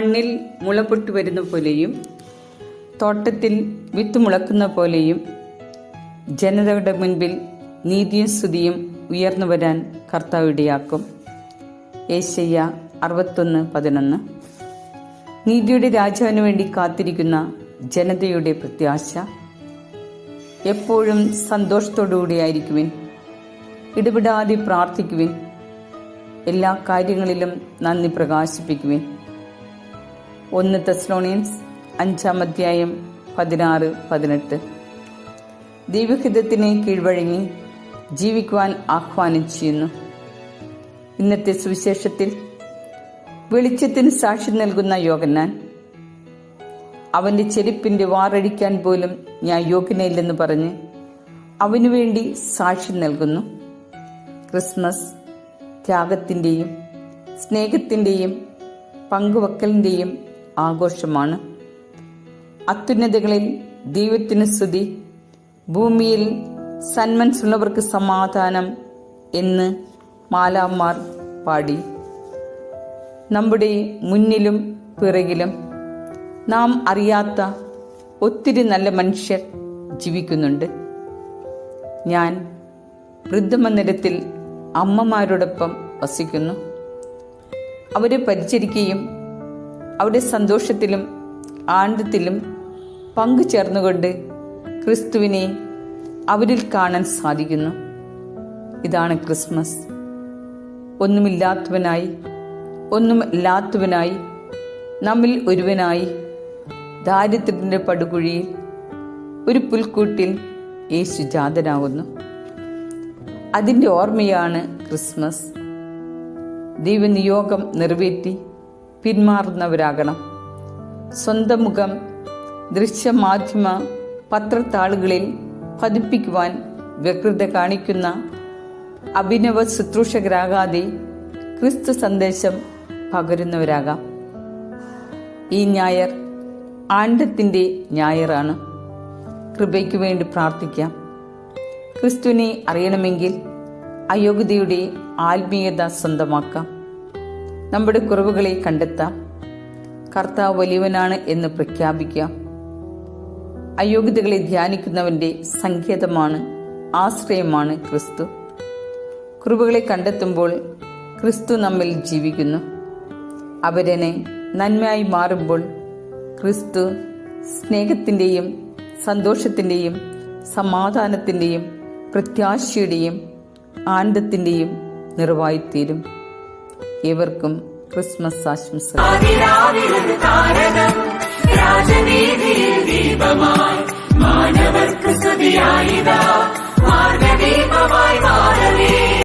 മണ്ണിൽ മുളപൊട്ടി വരുന്ന പോലെയും തോട്ടത്തിൽ വിത്ത് മുളക്കുന്ന പോലെയും ജനതയുടെ മുൻപിൽ നീതിയും സ്തുതിയും ഉയർന്നു വരാൻ കർത്താവ് ഇടയാക്കും. യേശയ്യ 61:11. നീതിയുടെ രാജാവിന് വേണ്ടി കാത്തിരിക്കുന്ന ജനതയുടെ പ്രത്യാശ. എപ്പോഴും സന്തോഷത്തോടുകൂടിയായിരിക്കുവിൻ, ഇടപെടാതെ പ്രാർത്ഥിക്കുവിൻ, എല്ലാ കാര്യങ്ങളിലും നന്ദി പ്രകാശിപ്പിക്കുവിൻ. 1 തെസ്സലോനിയൻസ് 5:16-18. ദൈവഹിതത്തിന് കീഴ്വഴങ്ങി ജീവിക്കുവാൻ ആഹ്വാനം ചെയ്യുന്നു. ഇന്നത്തെ സുവിശേഷത്തിൽ വെളിച്ചത്തിന് സാക്ഷി നൽകുന്ന യോഹന്നാൻ, അവന്റെ ചെരുപ്പിന്റെ വാറഴിക്കാൻ പോലും ഞാൻ യോഗ്യനയില്ലെന്ന് പറഞ്ഞ് അവനു വേണ്ടി സാക്ഷി നൽകുന്നു. ക്രിസ്മസ് ത്യാഗത്തിൻ്റെയും സ്നേഹത്തിൻ്റെയും പങ്കുവെക്കലിൻ്റെയും ആഘോഷമാണ്. അത്യുന്നതകളിൽ ദൈവത്തിന് സ്തുതി, ഭൂമിയിൽ സന്മനസ്സുള്ളവർക്ക് സമാധാനം എന്ന് മാലാഖമാർ പാടി. നമ്മുടെ മുന്നിലും പിറകിലും നാം അറിയാത്ത ഒത്തിരി നല്ല മനുഷ്യർ ജീവിക്കുന്നുണ്ട്. ഞാൻ വൃദ്ധമന്ദിരത്തിൽ അമ്മമാരോടൊപ്പം വസിക്കുന്നു. അവരെ പരിചരിക്കുകയും അവരുടെ സന്തോഷത്തിലും ആനന്ദത്തിലും പങ്കുചേർന്നുകൊണ്ട് ക്രിസ്തുവിനെ അവരിൽ കാണാൻ സാധിക്കുന്നു. ഇതാണ് ക്രിസ്മസ്. ഒന്നുമില്ലാത്തവനായി ഒന്നുമില്ലാത്തവനായി നമ്മിൽ ഒരുവനായി ദാരിദ്ര്യത്തിൻ്റെ പടുകുഴിയിൽ ഒരു പുൽക്കൂട്ടിൽ യേശു ജാതനാകുന്നു. അതിൻ്റെ ഓർമ്മയാണ് ക്രിസ്മസ്. ദൈവനിയോഗം നിറവേറ്റി പിന്മാറുന്നവരാകണം. സ്വന്തം മുഖം ദൃശ്യമാധ്യമ പത്രത്താളുകളിൽ പതിപ്പിക്കുവാൻ വ്യഗ്രത കാണിക്കുന്ന അഭിനവ ശുശ്രൂഷകരാകാതെ ക്രിസ്തു സന്ദേശം പകരുന്നവരാകാം. ഈ ഞായർ ആനന്ദത്തിൻ്റെ ഞായറാണ്. കൃപയ്ക്ക് വേണ്ടി പ്രാർത്ഥിക്കാം. ക്രിസ്തുവിനെ അറിയണമെങ്കിൽ അയോഗ്യതയുടെ ആത്മീയത സ്വന്തമാക്കാം. നമ്മുടെ കുറവുകളെ കണ്ടെത്താം. കർത്താവ് വലിയവനാണ് എന്ന് പ്രഖ്യാപിക്കാം. അയോഗ്യതകളെ ധ്യാനിക്കുന്നവന്റെ സങ്കേതമാണ്, ആശ്രയമാണ് ക്രിസ്തു. കുറവുകളെ കണ്ടെത്തുമ്പോൾ ക്രിസ്തു നമ്മിൽ ജീവിക്കുന്നു. അവരനെ നന്മയായി മാറുമ്പോൾ ക്രിസ്തു സ്നേഹത്തിൻ്റെയും സന്തോഷത്തിൻ്റെയും സമാധാനത്തിൻ്റെയും പ്രത്യാശയുടെയും ആനന്ദത്തിൻ്റെയും നിറവായിത്തീരും. ഏവർക്കും ക്രിസ്മസ് ആശംസകൾ.